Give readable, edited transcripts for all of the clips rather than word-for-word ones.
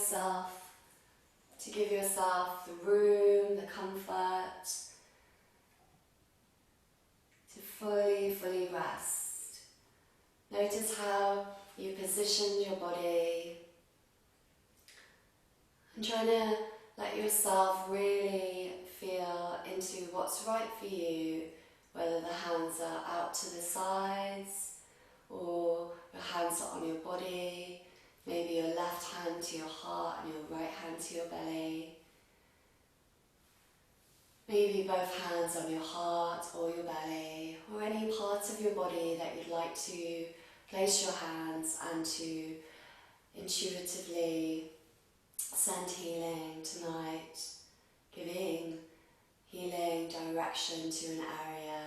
yourself, to give yourself the room, the comfort, to fully rest. Notice how you positioned your body and trying to let yourself really feel into what's right for you, whether the hands are out to the sides or your hands are on your body, maybe your left hand to your heart and your right hand to your belly. Maybe both hands on your heart or your belly, or any part of your body that you'd like to place your hands and to intuitively send healing tonight, giving healing direction to an area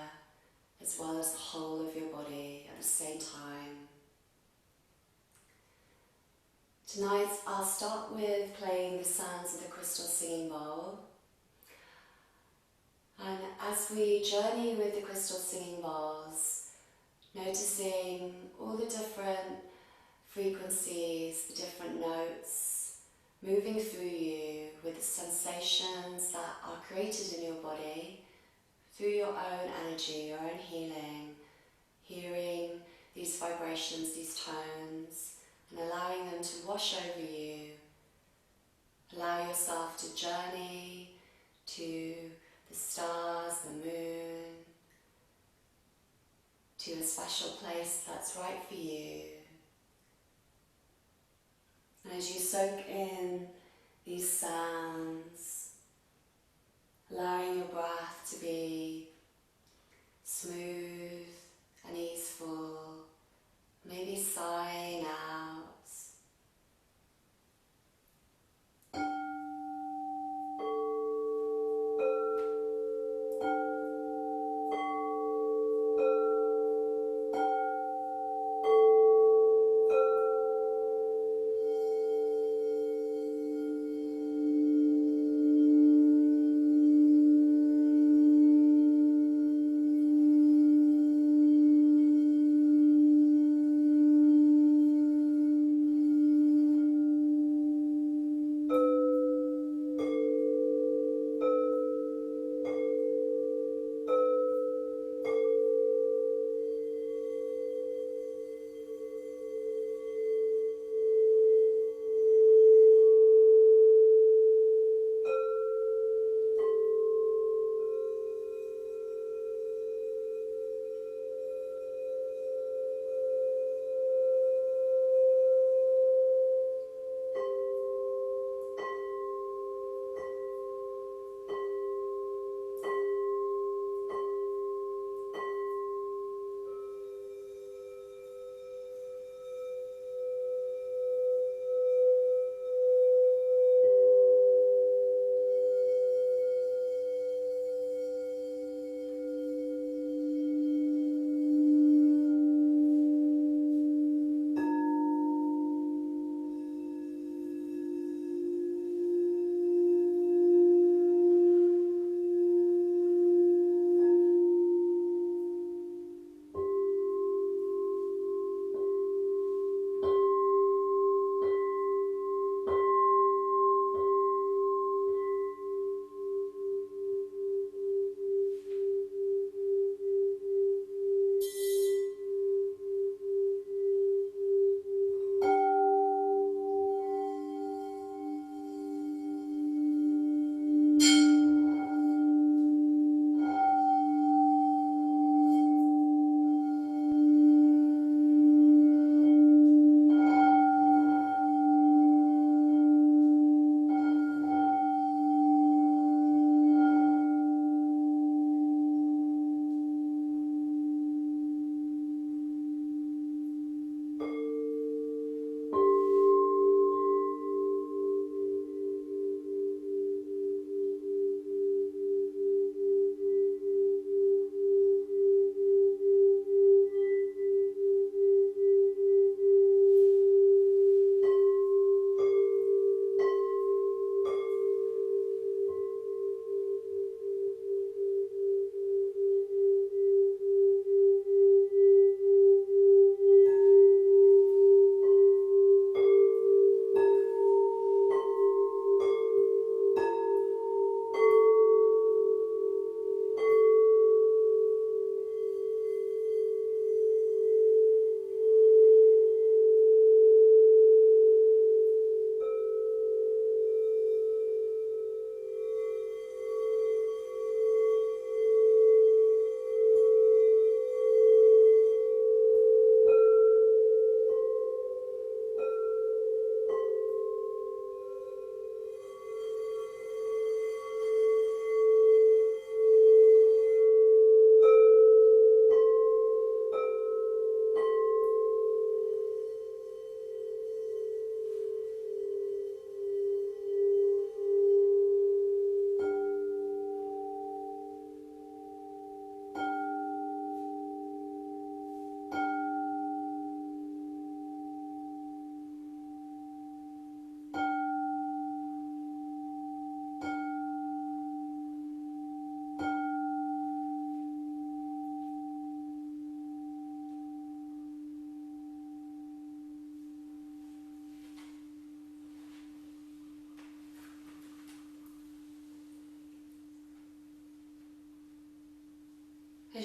as well as the whole of your body at the same time. Tonight I'll start with playing the sounds of the crystal singing bowl. And as we journey with the crystal singing bowls, noticing all the different frequencies, the different notes, moving through you with the sensations that are created in your body, through your own energy, your own healing, hearing these vibrations, these tones, and allowing them to wash over you. Allow yourself to journey to the stars, the moon, to a special place that's right for you. And as you soak in these sounds, allowing your breath to be smooth and easeful, maybe sighing out.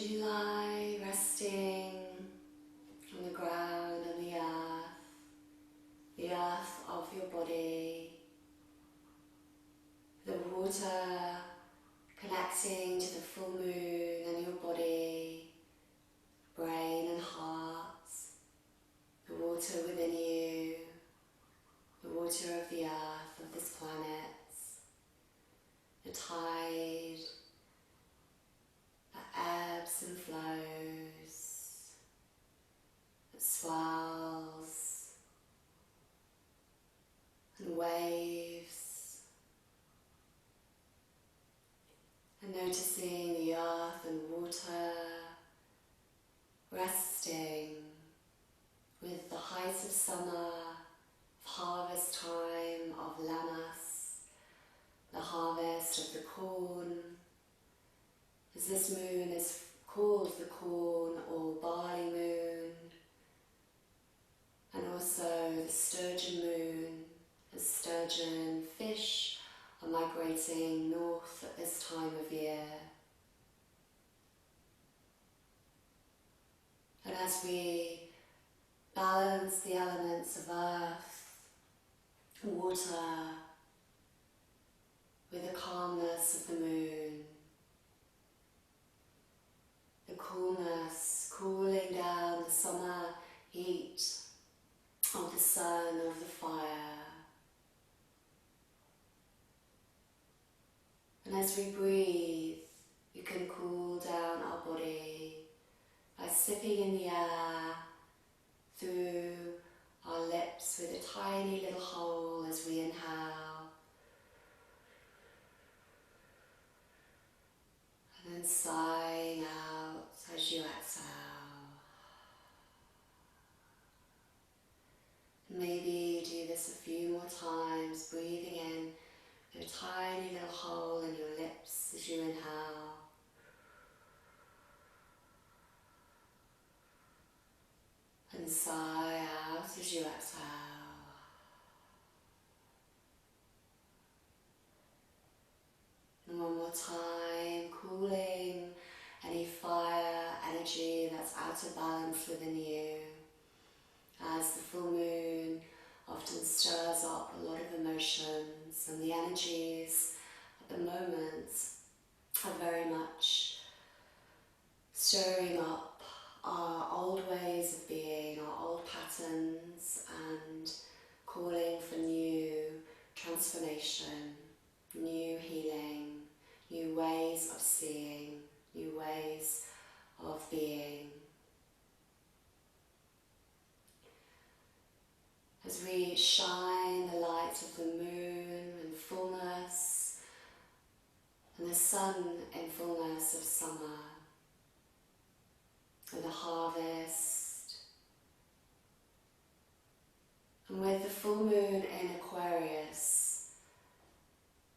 Should you lie resting on the ground and the earth of your body, the water connecting to the full moon and your body, brain and heart, the water within you, the water of the earth, of this planet, the tide that ebbs and flows, that swells and waves, and noticing the earth and water resting with the height of summer, of harvest time, of Lammas, the harvest of the corn, as this moon is called the corn or barley moon, and also the sturgeon moon, as sturgeon fish are migrating north at this time of year. And as we balance the elements of earth, water, with the calmness of the moon, the coolness, cooling down the summer heat of the sun, of the fire. And as we breathe, we can cool down our body by sipping in the air through our lips with a tiny little hole as we inhale, and then sighing out as you exhale. Maybe do this a few more times, breathing in with a tiny little hole in your lips as you inhale, and sigh out as you exhale. And one more time, cooling any fire, energy that's out of balance within you, as the full moon often stirs up a lot of emotions, and the energies at the moment are very much stirring up our old ways of being, our old patterns, and calling for new transformation, new healing, new ways of seeing, new ways of being. As we shine the light of the moon in fullness, and the sun in fullness of summer, and the harvest, and with the full moon in Aquarius,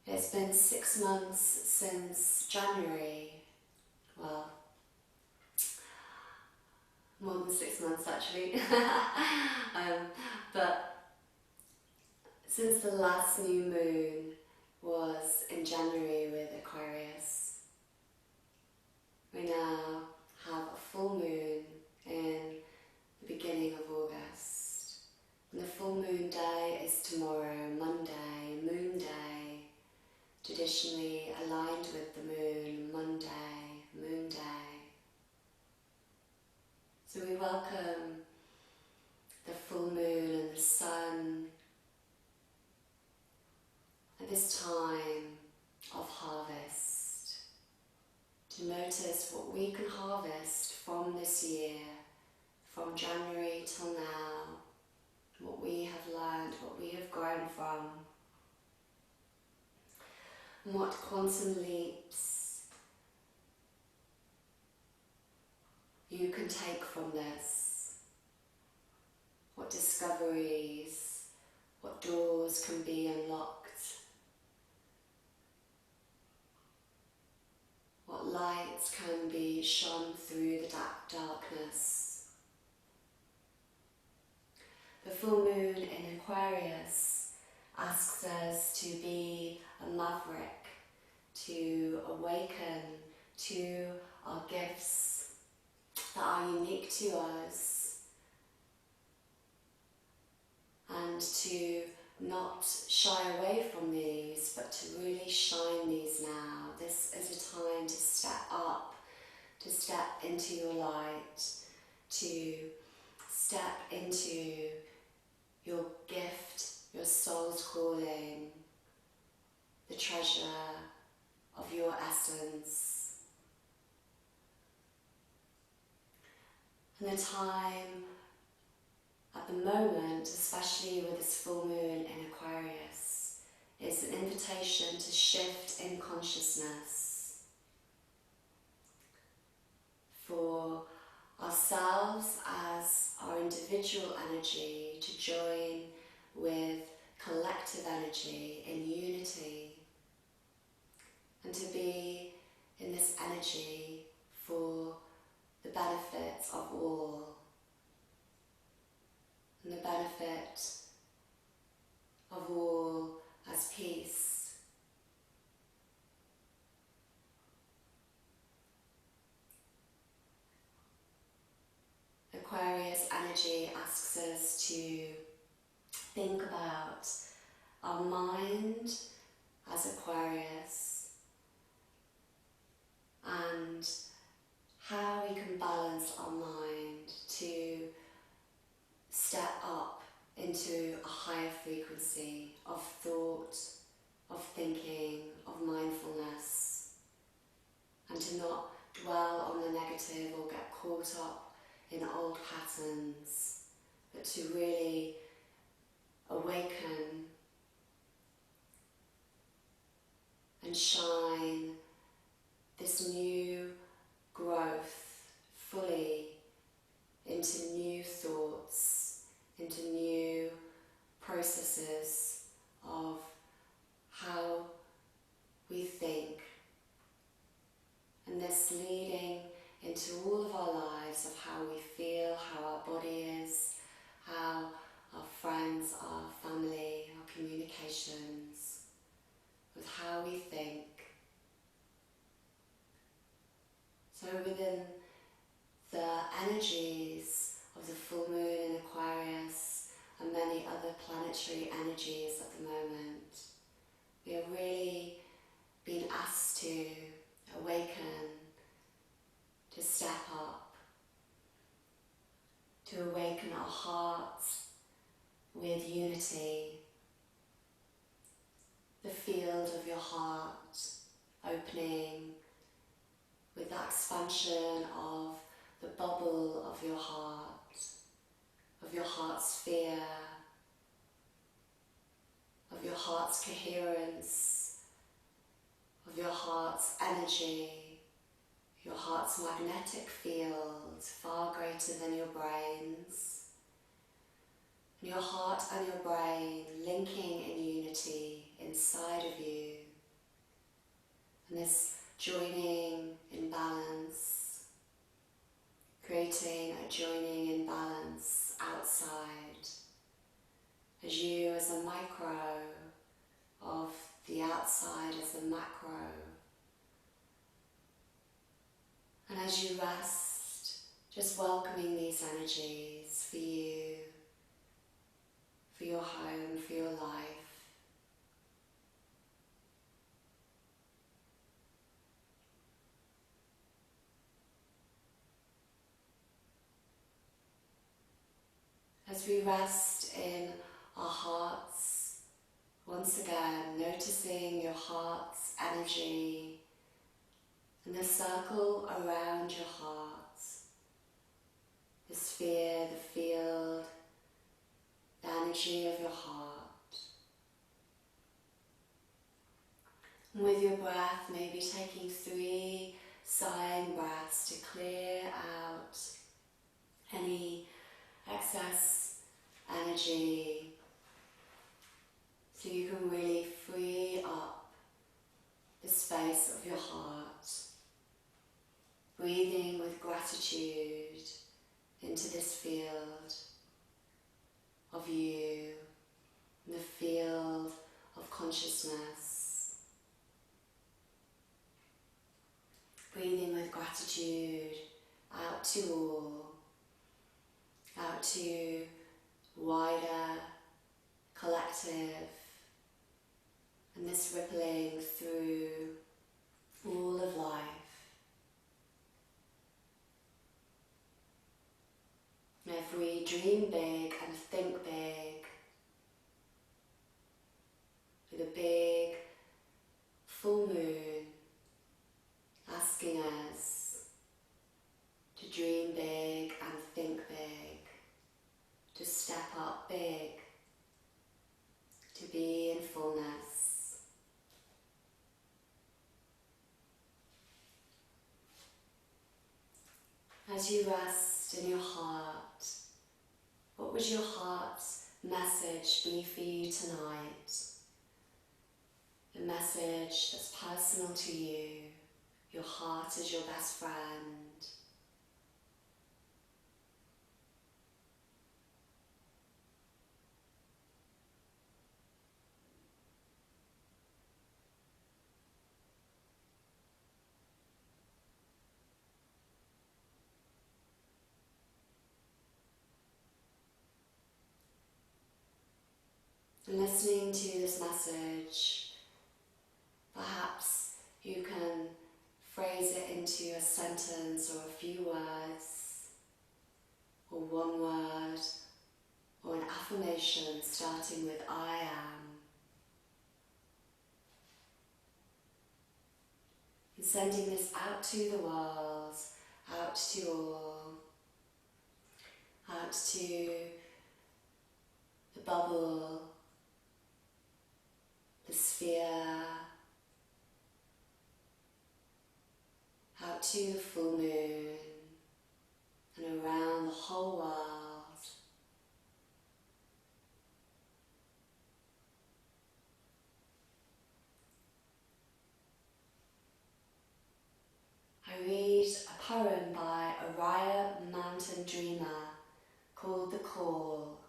it's been 6 months since January, well, more than 6 months actually, but since the last new moon was in January with Aquarius, we now have a full moon in the beginning of August. And the full moon day is tomorrow, Monday, Moon Day, traditionally aligned with the moon, Monday, Moon Day. So we welcome the full moon and the sun at this time of harvest, to notice what we can harvest from this year, from January till now, what we have learned, what we have grown from, and what quantum leaps you can take from this, what discoveries, what doors can be unlocked, what lights can be shone through the darkness. The full moon in Aquarius asks us to be a maverick, to awaken to our gifts, that are unique to us, and to not shy away from these, but to really shine these now. This is a time to step up, to step into your light, to step into your gift, your soul's calling, the treasure of your essence. And the time at the moment, especially with this full moon in Aquarius, is an invitation to shift in consciousness for ourselves as our individual energy to join with collective energy in unity, and to be in this energy for the benefit of all, and the benefit of all as peace. Aquarius energy asks us to think about our mind as Aquarius and how we can balance our mind to step up into a higher frequency of thought, of thinking, of mindfulness, and to not dwell on the negative or get caught up in old patterns, but to really awaken and shine this new growth fully into new thoughts, into new processes of how we think, and this leading into all of our lives, of how we feel, how our body is, how our friends, our family, our communications, with how we think. So within the energies of the full moon in Aquarius and many other planetary energies at the moment, we are really being asked to awaken, to step up, to awaken our hearts with unity, the field of your heart opening with that expansion of the bubble of your heart sphere, of your heart's coherence, of your heart's energy, your heart's magnetic field, far greater than your brain's. And your heart and your brain linking in unity inside of you. And this joining in balance, creating a joining in balance outside, as you as a micro of the outside as the macro. And as you rest, just welcoming these energies for you, for your home, for your life. As we rest in our hearts, once again noticing your heart's energy and the circle around your heart, the sphere, the field, the energy of your heart. And with your breath, maybe taking 3 sighing breaths to clear out any excess energy, so you can really free up the space of your heart, breathing with gratitude into this field of you, the field of consciousness. Breathing with gratitude out to all. collective, and this rippling through all of life. And if we dream big and think big, with a big full moon asking us to dream big and think big, to step up big, to be in fullness. As you rest in your heart, what would your heart's message be for you tonight? A message that's personal to you. Your heart is your best friend. And listening to this message, perhaps you can phrase it into a sentence or a few words, or one word, or an affirmation starting with I am. And sending this out to the world, out to all, out to the bubble, the sphere, out to the full moon, and around the whole world. I read a poem by a rare mountain dreamer called The Call.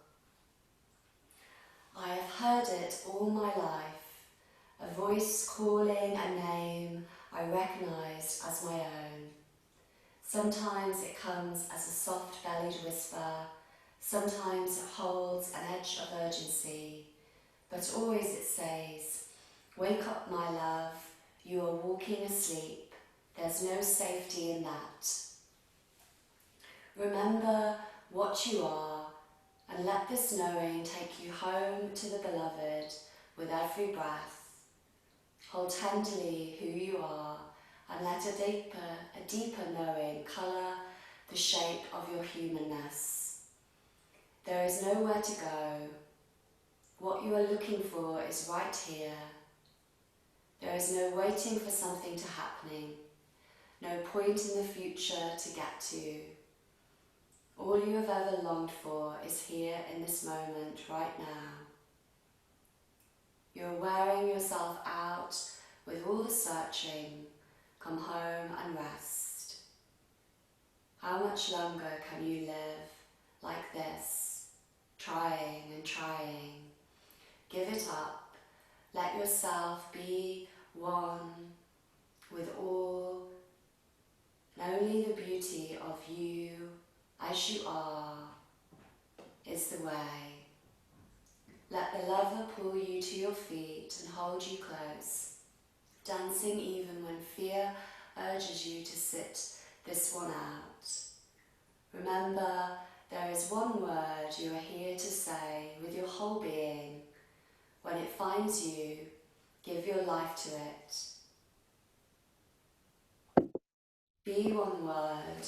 I have heard it all my life, a voice calling a name I recognised as my own. Sometimes it comes as a soft-bellied whisper, sometimes it holds an edge of urgency, but always it says, "Wake up, my love, you are walking asleep. There's no safety in that. Remember what you are, and let this knowing take you home to the beloved with every breath. Hold tenderly who you are, and let a deeper knowing colour the shape of your humanness. There is nowhere to go. What you are looking for is right here. There is no waiting for something to happen. No point in the future to get to. All you have ever longed for is here in this moment, right now. You're wearing yourself out with all the searching. Come home and rest. How much longer can you live like this, trying and trying? Give it up. Let yourself be one with all. And only the beauty of you as you are is the way. Let the lover pull you to your feet and hold you close, dancing even when fear urges you to sit this one out. Remember, there is one word you are here to say with your whole being. When it finds you, give your life to it. Be one word.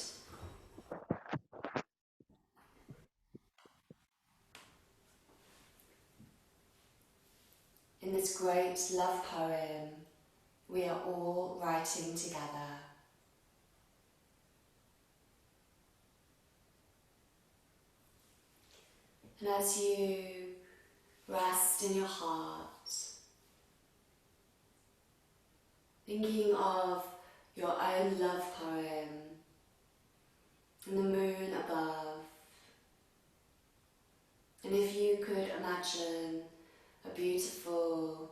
In this great love poem, we are all writing together. And as you rest in your heart, thinking of your own love poem and the moon above, and if you could imagine a beautiful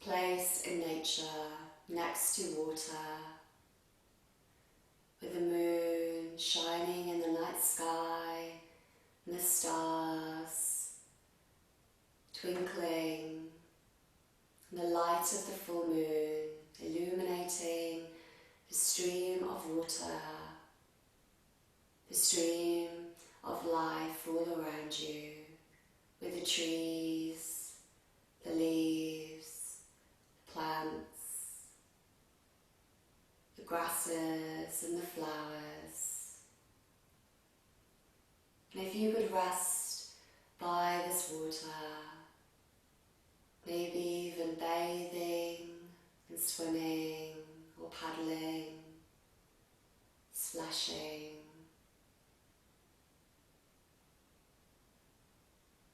place in nature next to water, with the moon shining in the night sky and the stars twinkling, and the light of the full moon illuminating the stream of water, the stream of life all around you, with the trees, the leaves, the plants, the grasses and the flowers. And if you could rest by this water, maybe even bathing and swimming or paddling, splashing.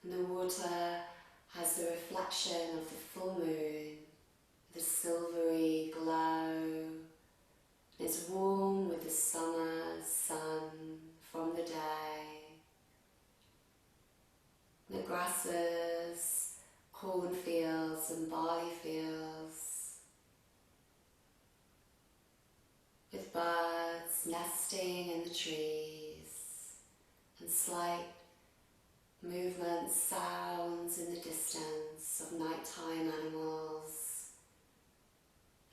And the water has the reflection of the full moon, the silvery glow, and it's warm with the summer sun from the day. And the grasses, cornfields and barley fields, with birds nesting in the trees, and slight movements, sounds in the distance of nighttime animals,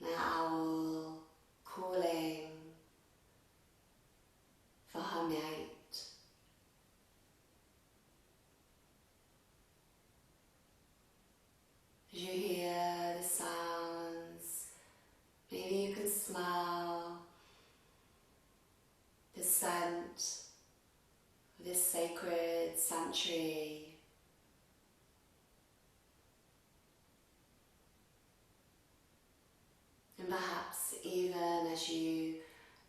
an owl calling for her mate. As you hear the sounds, maybe you can smell the scent of this sacred sanctuary. And perhaps even as you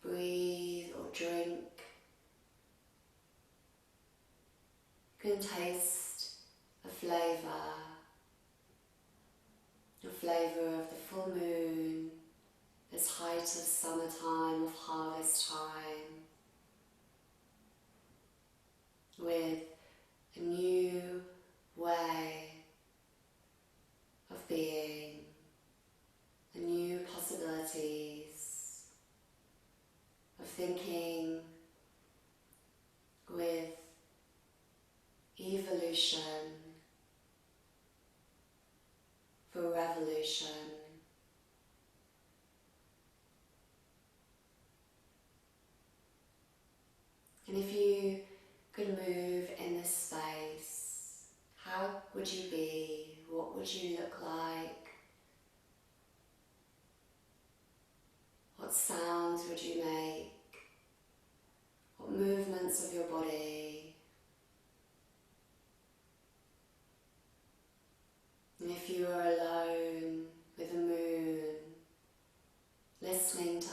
breathe or drink, you can taste a flavour of the full moon, this height of summertime, of harvest time, with a new way of being, a new possibilities of thinking, with evolution for revolution. And if you could move in this space, how would you be? What would you look like? What sounds would you make? What movements of your body? And if you are alone with the moon, listening to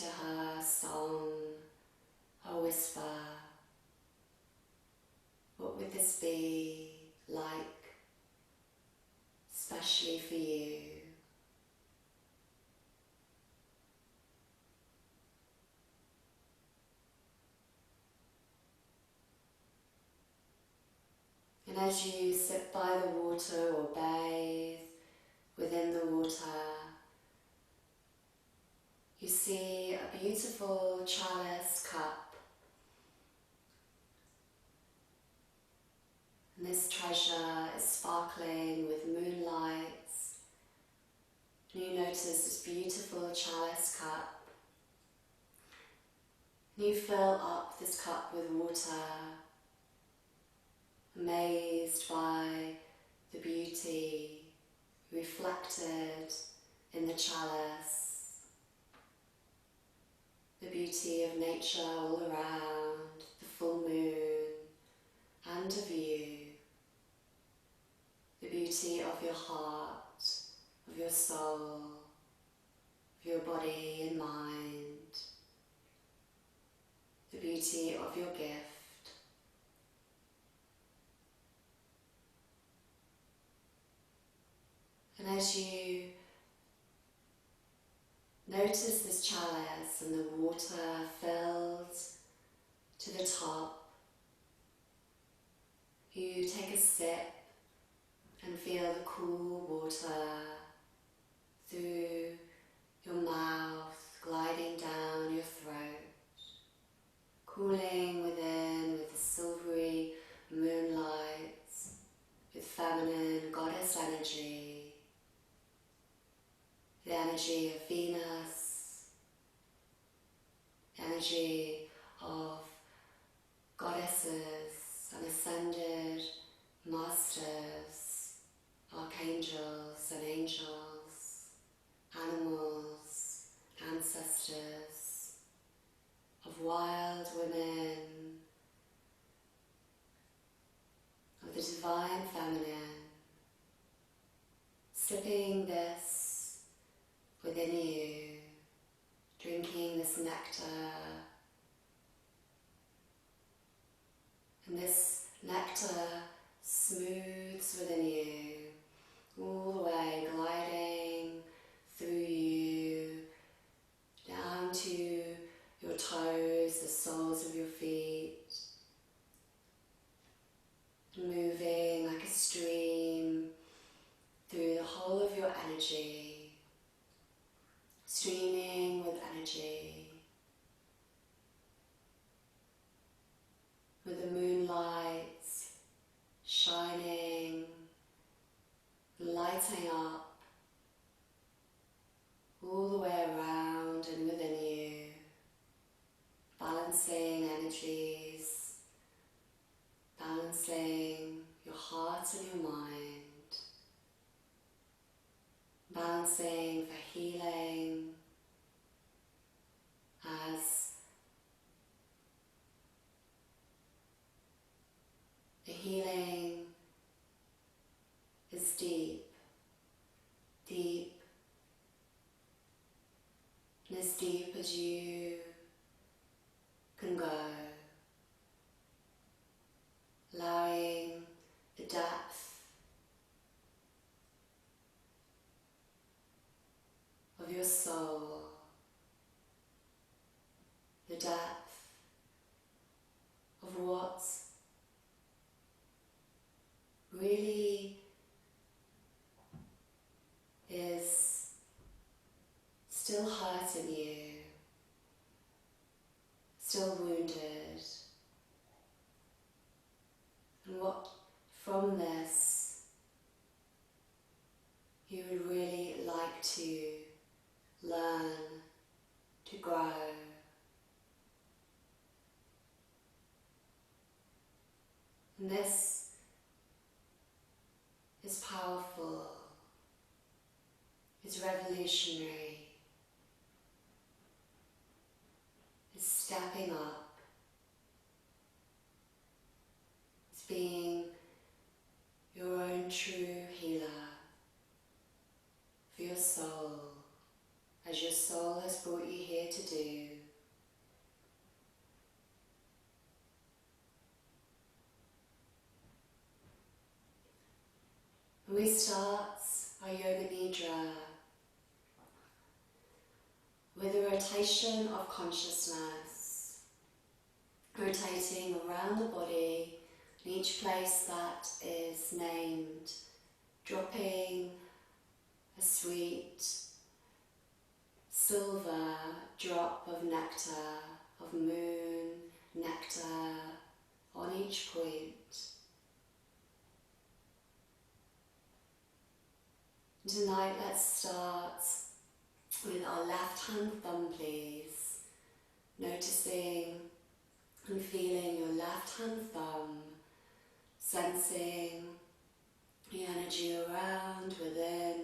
her song, her whisper, what would this be like, especially for you? And as you sit by the water or bathe within the water, you see a beautiful chalice cup. And this treasure is sparkling with moonlight. And you notice this beautiful chalice cup. And you fill up this cup with water, amazed by the beauty reflected in the chalice, the beauty of nature all around, the full moon, and of you, the beauty of your heart, of your soul, of your body and mind, the beauty of your gift. And as you notice this chalice and the water filled to the top, you take a sip and feel the cool water through your mouth, gliding down your throat, cooling within with the silvery moonlight energy of Venus, energy of goddesses and ascended masters, archangels and angels, animals, ancestors, of wild women, of the divine feminine, sipping this within you, drinking this nectar. And this nectar smooths within you, all the way gliding through you, down to your toes, the soles of your feet, moving like a stream through the whole of your energy, streaming with energy, with the moonlight shining, lighting up all the way around and within you, balancing energies, balancing your heart and your mind, balancing for healing as the healing is deep, deep, and as deep as you can go, allowing the depth of your soul, the depth of what really is still hurting you, still wounded, and what from this you would really like to learn, to grow. And this is powerful, it's revolutionary, it's stepping up, it's being your own true healer for your soul, as your soul has brought you here to do. We start our Yoga Nidra with a rotation of consciousness, rotating around the body in each place that is named, dropping a sweet silver drop of nectar, of moon nectar on each point. Tonight, let's start with our left hand thumb, please. Noticing and feeling your left hand thumb, sensing the energy around, within,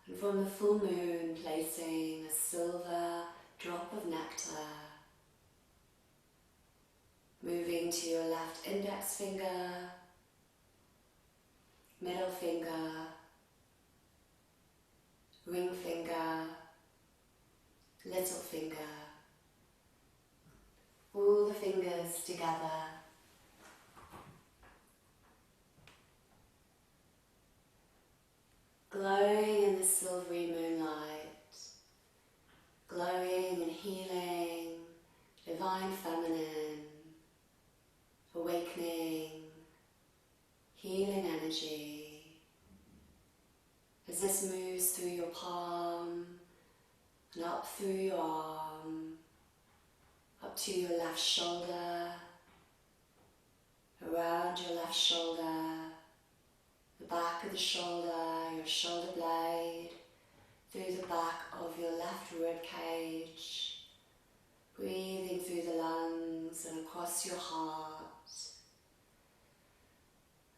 and from the full moon, placing a silver drop of nectar, moving to your left index finger, middle finger, ring finger, little finger, all the fingers together. Glowing in the silvery moonlight, glowing and healing, divine feminine, awakening, healing energy. As this moves through your palm and up through your arm, up to your left shoulder, around your left shoulder, the back of the shoulder, your shoulder blade, through the back of your left rib cage, breathing through the lungs and across your heart,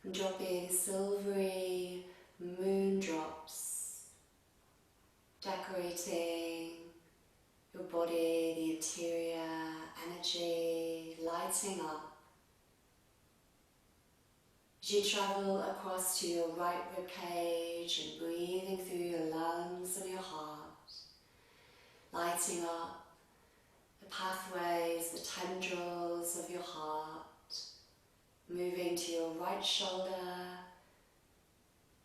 and dropping silvery moon drops, decorating your body, the interior energy, lighting up. As you travel across to your right rib cage and breathing through your lungs and your heart, lighting up the pathways, the tendrils of your heart, moving to your right shoulder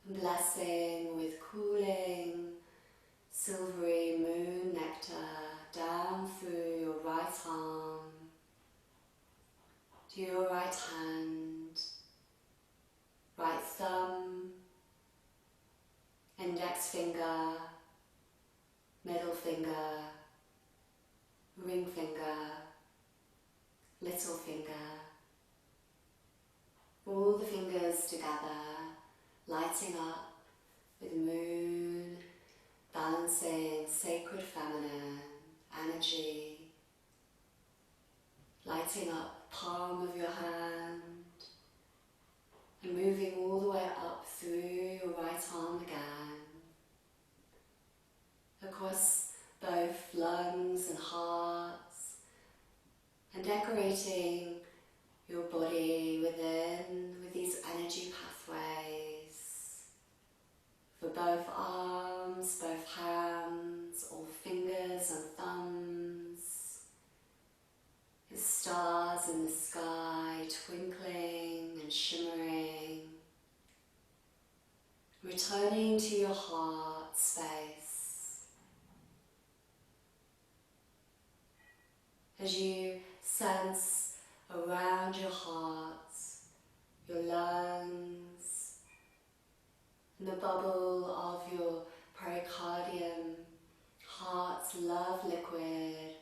and blessing with cooling, silvery moon nectar down through your right arm to your right hand, right thumb, index finger, middle finger, ring finger, little finger. All the fingers together, lighting up with moon, balancing sacred feminine energy, lighting up the palm of your hand and moving all the way up through your right arm again, across both lungs and hearts, and decorating your body within with these energy pathways for both arms, both hands, all fingers and thumbs, the stars in the sky twinkling and shimmering, returning to your heart space as you sense around your heart, your lungs, and the bubble of your pericardium, heart's love liquid.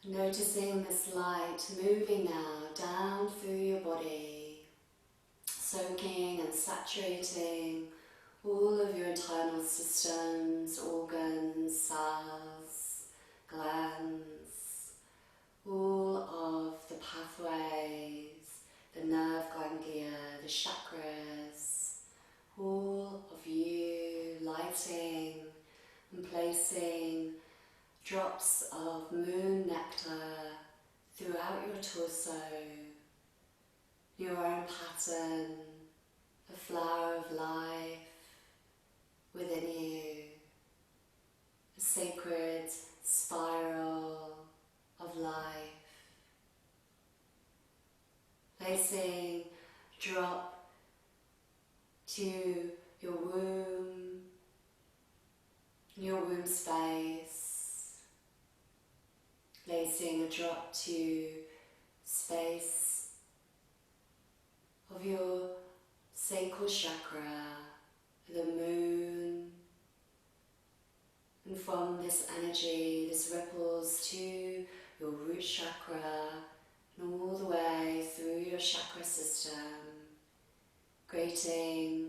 Noticing this light moving now down through your body, soaking and saturating all of your internal systems, organs, cells, glands, all of the pathways, the nerve ganglia, the chakras, all of you lighting and placing drops of moon nectar throughout your torso, your own pattern, a flower of life within you, a sacred spiral of life. Placing a drop to your womb space, placing a drop to space of your sacral chakra, the moon, and from this energy this ripples to your root chakra and all the way through your chakra system, creating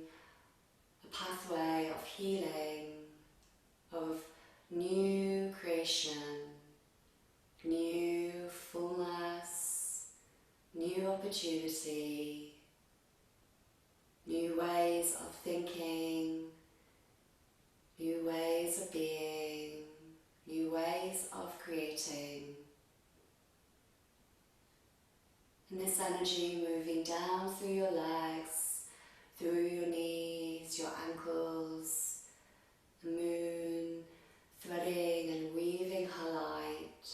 a pathway of healing, of new creation, new fullness, new opportunity, new ways of thinking, new ways of being, new ways of creating. And this energy moving down through your legs, through your knees, your ankles, the moon threading and weaving her light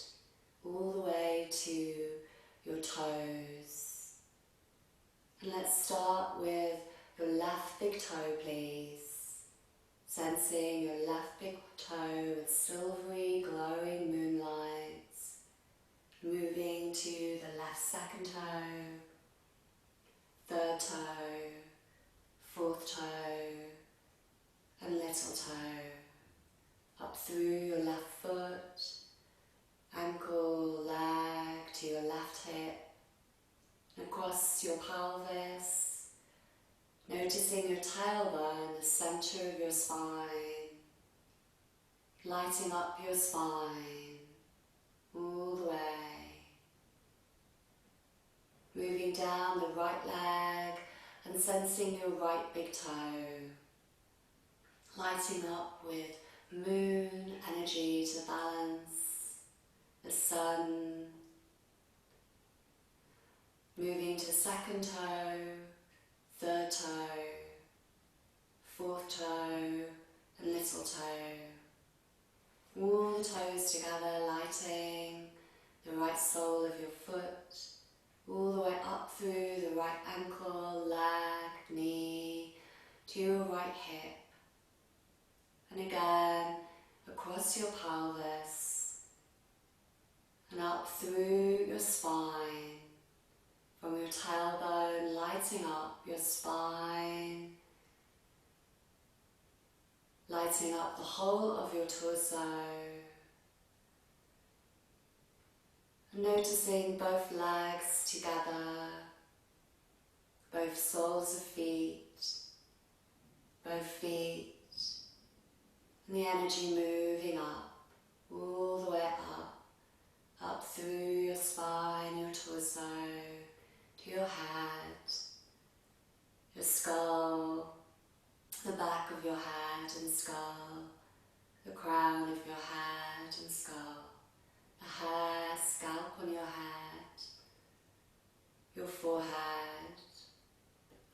all the way to your toes. And let's start with your left big toe, please. Sensing your left big toe with silvery glowing moonlight, moving to the left second toe, third toe, fourth toe, and little toe, up through your left foot, ankle, leg, to your left hip, across your pelvis, Noticing your tailbone, the center of your spine, lighting up your spine all the way. Moving down the right leg and sensing your right big toe, lighting up with moon energy to balance the sun. Moving to second toe, third toe, fourth toe and little toe. All the toes together, lighting the right sole of your foot, all the way up through the right ankle, leg, knee, to your right hip. And again, across your pelvis and up through your spine, from your tailbone, lighting up your spine, lighting up the whole of your torso, and noticing both legs together, both soles of feet, both feet, and the energy moving up, all the way up through your spine, your torso, to your head, your skull, the back of your head and skull, the crown of your head and skull, the hair, scalp on your head, your forehead,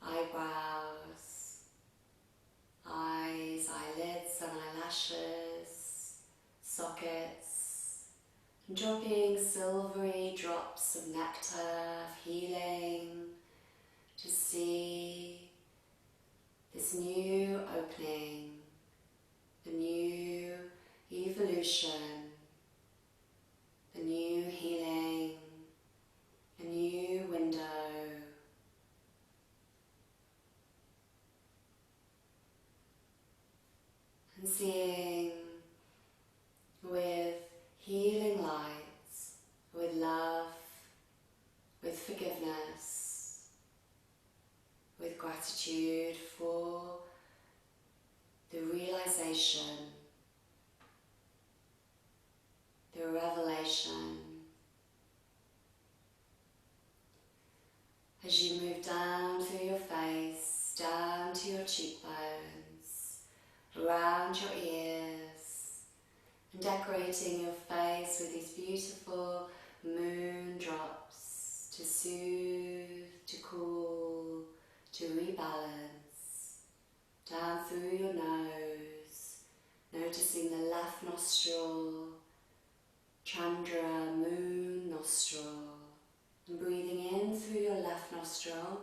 eyebrows, eyes, eyelids and eyelashes, sockets, and dropping silvery drops of nectar, of healing, to see this new opening, the new evolution, the new healing, a new window. And seeing with healing lights, with love, with forgiveness, with gratitude for the realization, the revelation. As you move down through your face, down to your cheekbones, around your ears, and decorating your face with these beautiful moon drops to soothe, to cool, to rebalance. Down through your nose, noticing the left nostril, Chandra, moon nostril, and breathing in through your left nostril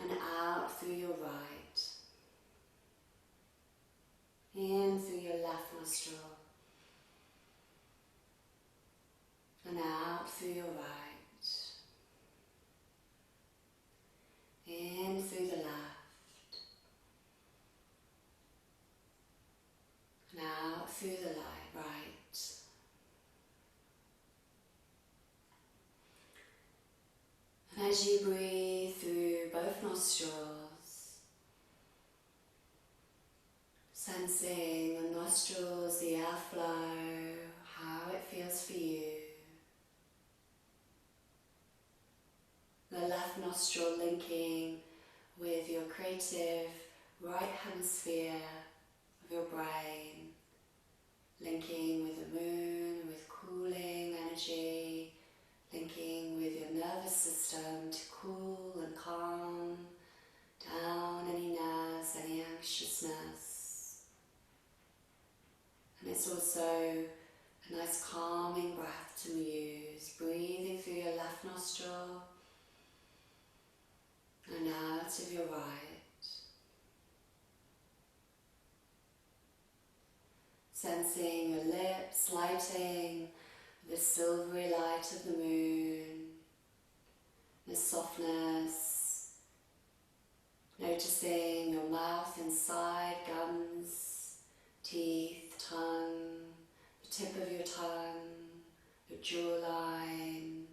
and out through your right. In through your left nostril and out through your right. In through the left and out through the right. And as you breathe through both nostrils, sensing the nostrils, the airflow, how it feels for you. The left nostril linking with your creative right hemisphere of your brain, linking with the moon, with cooling energy, linking with your nervous system to cool and calm down any nerves, any anxiousness. And it's also a nice calming breath to use, breathing through your left nostril and out of your right. Sensing your lips lighting the silvery light of the moon, the softness, noticing your mouth inside, gums, teeth, tongue, the tip of your tongue, your jawline,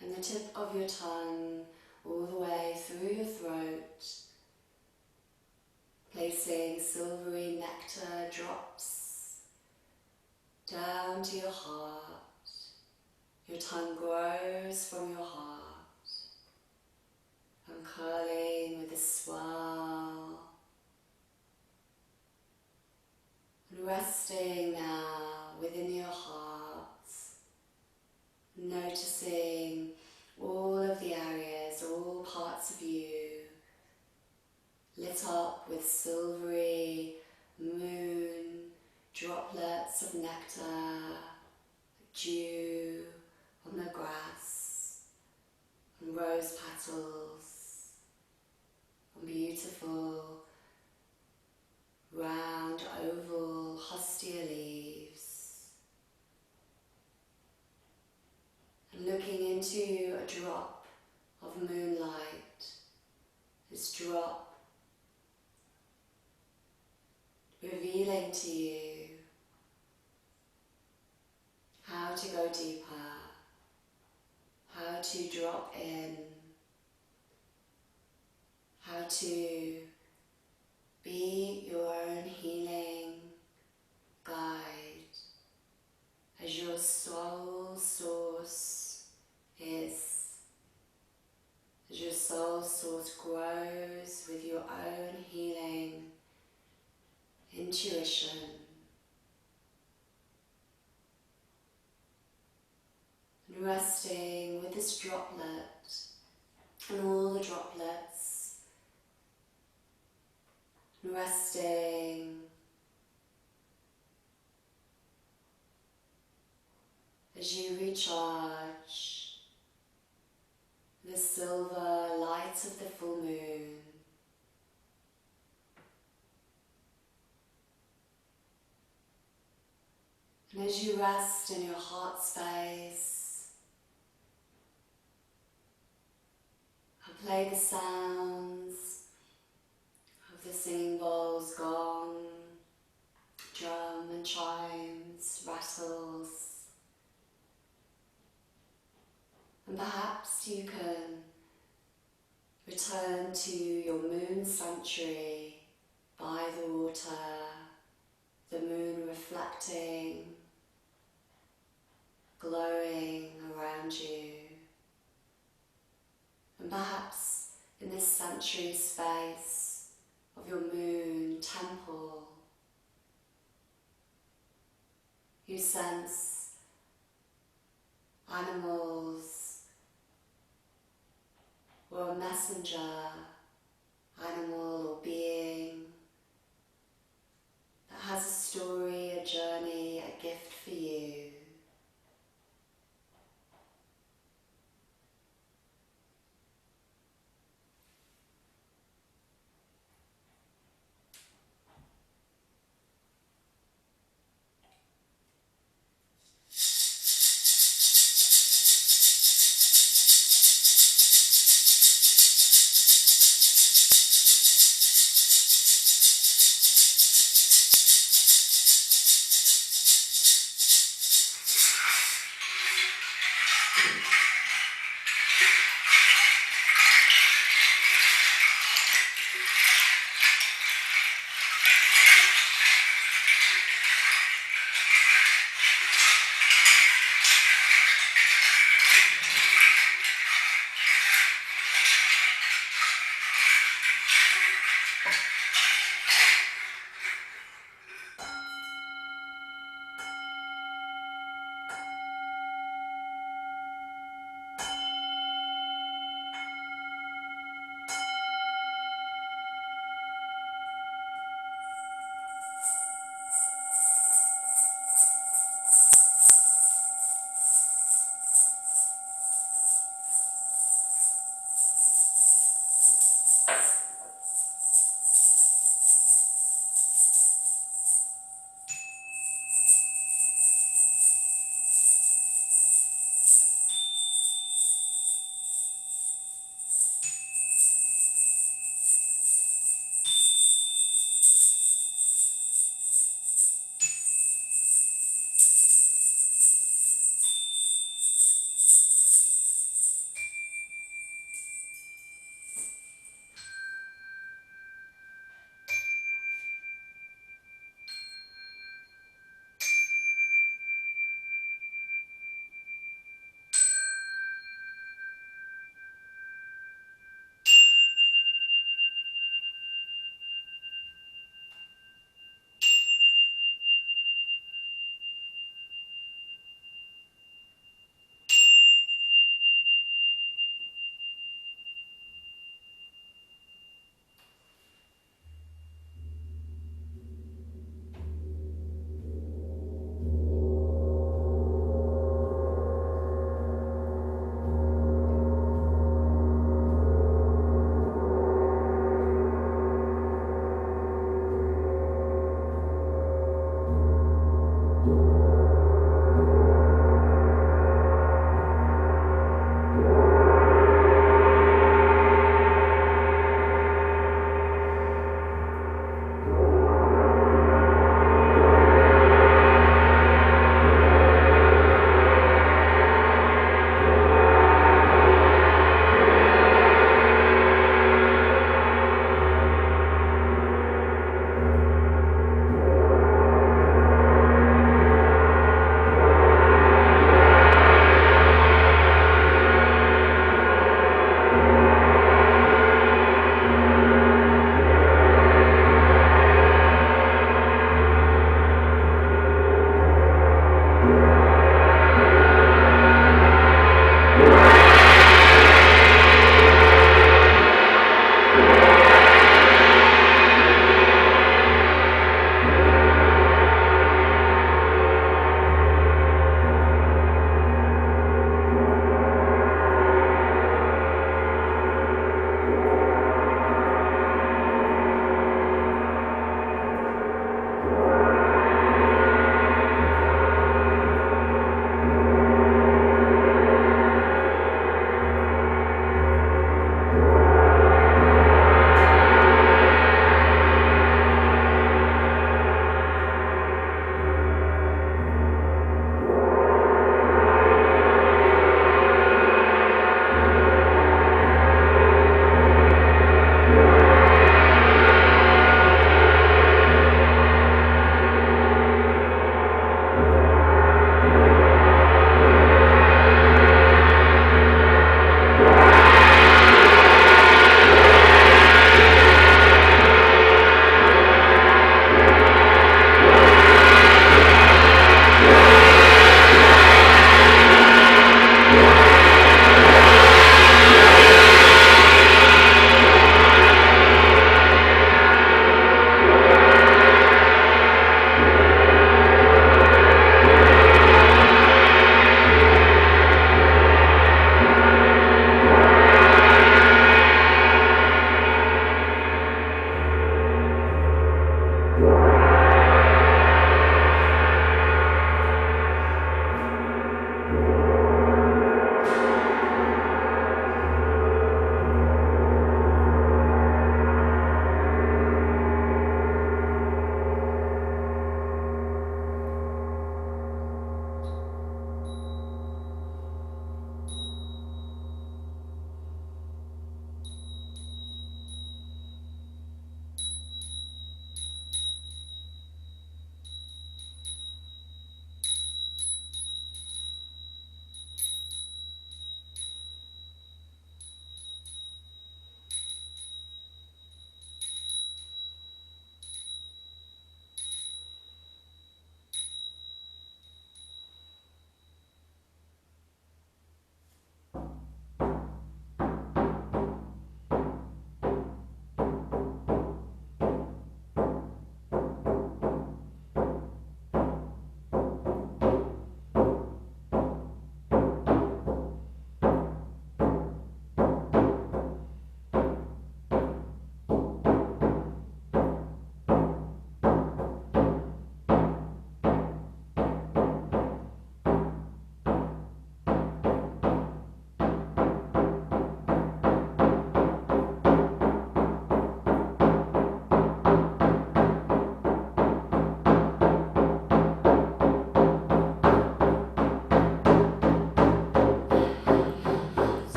and the tip of your tongue all the way through your throat, placing silvery nectar drops down to your heart. Your tongue grows from your heart, uncurling with a swirl, and resting now within your heart, noticing all of the areas, all parts of you lit up with silvery moon droplets of nectar, dew on the grass, and rose petals, and beautiful round oval hostia leaves. And looking into a drop of moonlight, this drop revealing to you how to go deeper, how to drop in, how to be your own healing guide as your soul source is, as your soul source grows with your own healing intuition. And resting with this droplet and all the droplets, and resting as you recharge the silver light of the full moon. And as you rest in your heart space, I'll play the sounds of the singing bowls, gong, drum and chimes, rattles. And perhaps you can return to your moon sanctuary by the water, the moon reflecting, glowing around you. And perhaps in this sanctuary space of your moon temple, you sense animals or a messenger, animal or being that has a story, a journey, a gift for you.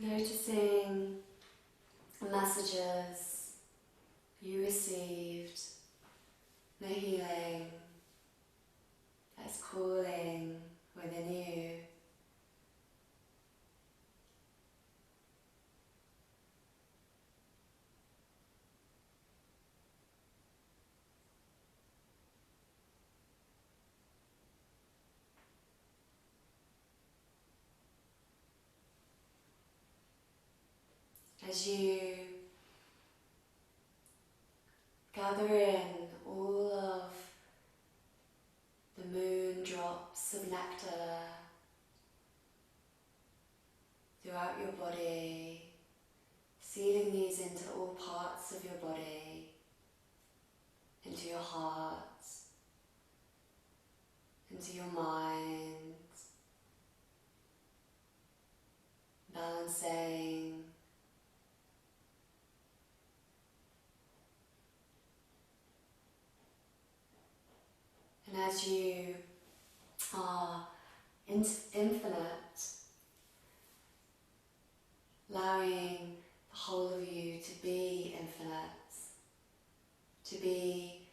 Noticing the messages you received, the healing that's calling within you. As you gather in all of the moon drops of nectar throughout your body, sealing these into all parts of your body, into your heart, into your mind, balancing. And as you are infinite, allowing the whole of you to be infinite, to be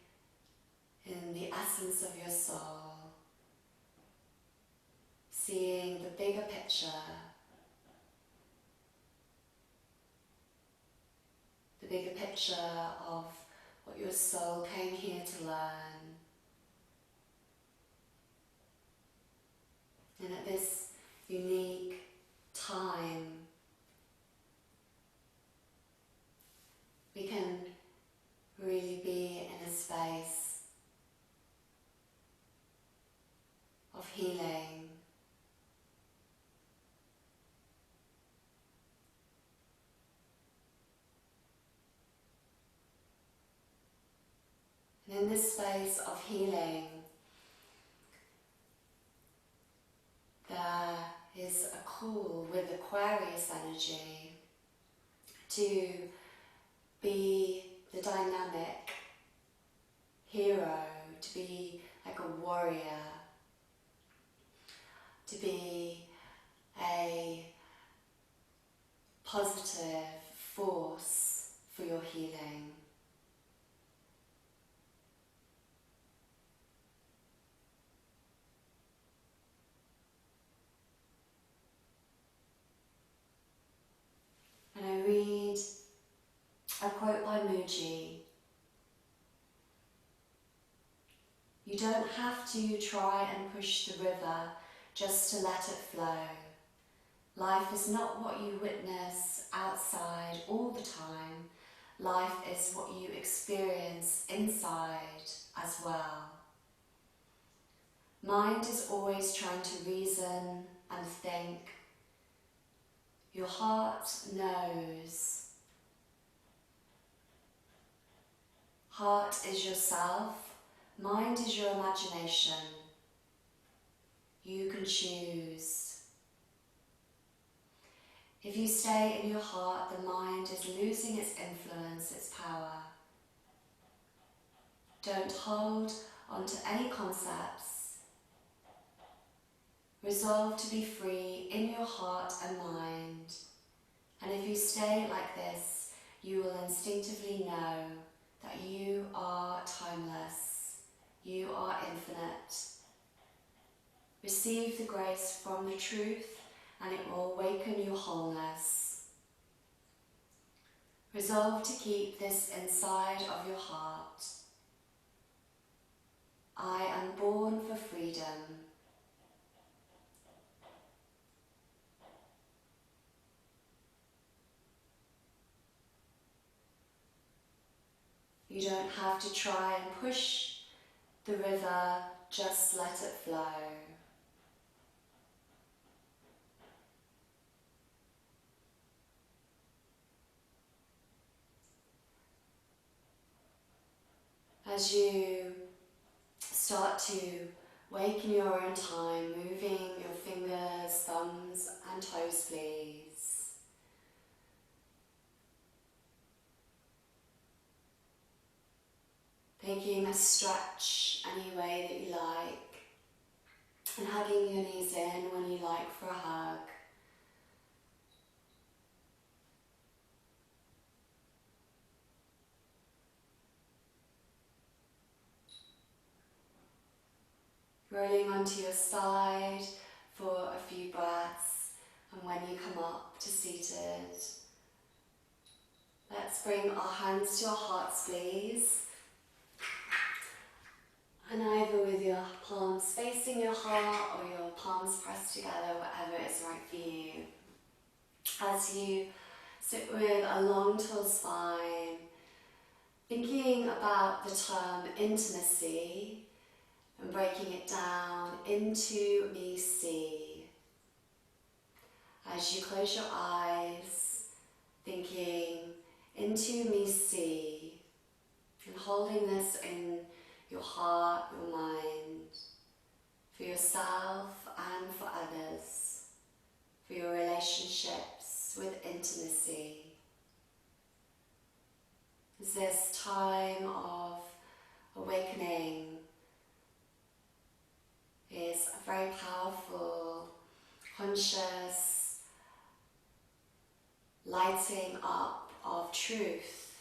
in the essence of your soul, seeing the bigger picture, of what your soul came here to learn. And at this unique time, we can really be in a space of healing. And in this space of healing, there is a call with Aquarius energy to be the dynamic hero, to be like a warrior, to be a positive force for your healing. And I read a quote by Muji. You don't have to try and push the river just to let it flow. Life is not what you witness outside all the time. Life is what you experience inside as well. Mind is always trying to reason and think. Your heart knows. Heart is yourself. Mind is your imagination. You can choose. If you stay in your heart, the mind is losing its influence, its power. Don't hold on to any concepts. Resolve to be free in your heart and mind. And if you stay like this, you will instinctively know that you are timeless. You are infinite. Receive the grace from the truth, and it will awaken your wholeness. Resolve to keep this inside of your heart. I am born for freedom. You don't have to try and push the river, just let it flow. As you start to wake in your own time, moving your fingers, thumbs and toes, please. Taking a stretch any way that you like, and hugging your knees in when you like for a hug. rolling onto your side for a few breaths, and when you come up to seated, let's bring our hands to our hearts, please. And either with your palms facing your heart or your palms pressed together, whatever is right for you. As you sit with a long, tall spine, thinking about the term intimacy and breaking it down into me see. As you close your eyes, thinking into me see, and holding this in your heart, your mind, for yourself and for others, for your relationships with intimacy. Is this time of awakening is a very powerful, conscious lighting up of truth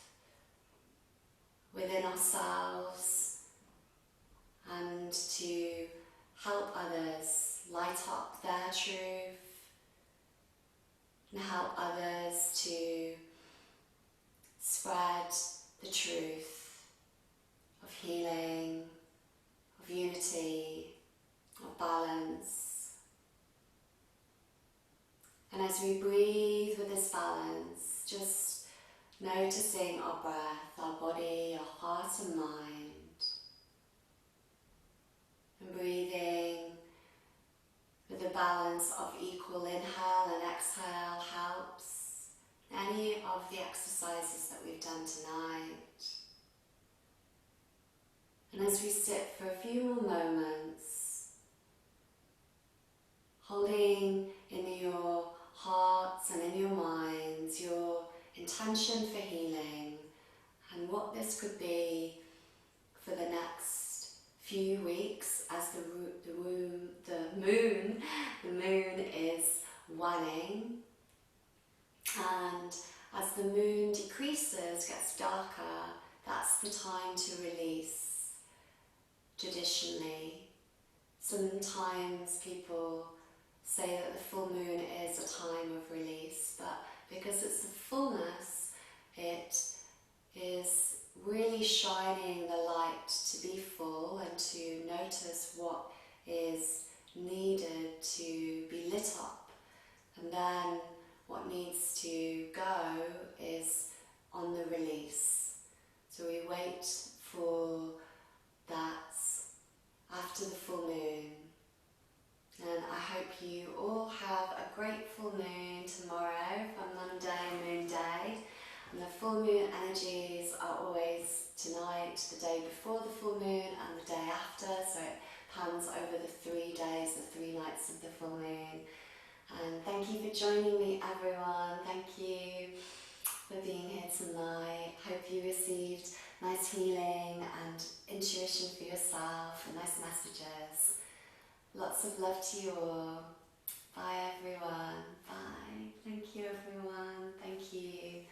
within ourselves, and to help others light up their truth and help others to spread the truth of healing, of unity, of balance. And as we breathe with this balance, just noticing our breath, our body, our heart and mind, and breathing with a balance of equal inhale and exhale helps. Any of the exercises that we've done tonight. And as we sit for a few more moments, holding in your hearts and in your minds your intention for healing and what this could be for the next few weeks as the moon is waning, and as the moon decreases, gets darker, that's the time to release. Traditionally, sometimes people say that the full moon is a time of release, but because it's the fullness, it is really shining the light to be full and to notice what is needed to be lit up. And then what needs to go is on the release. So we wait for that after the full moon. And I hope you all have a great full moon tomorrow, for Monday, Moon Day. And the full moon energies are always tonight, the day before the full moon, and the day after, so it pans over the 3 days, the 3 nights of the full moon. And thank you for joining me, everyone. Thank you for being here tonight. Hope you received nice healing and intuition for yourself and nice messages. Lots of love to you all. Bye, everyone. Bye. Thank you, everyone. Thank you.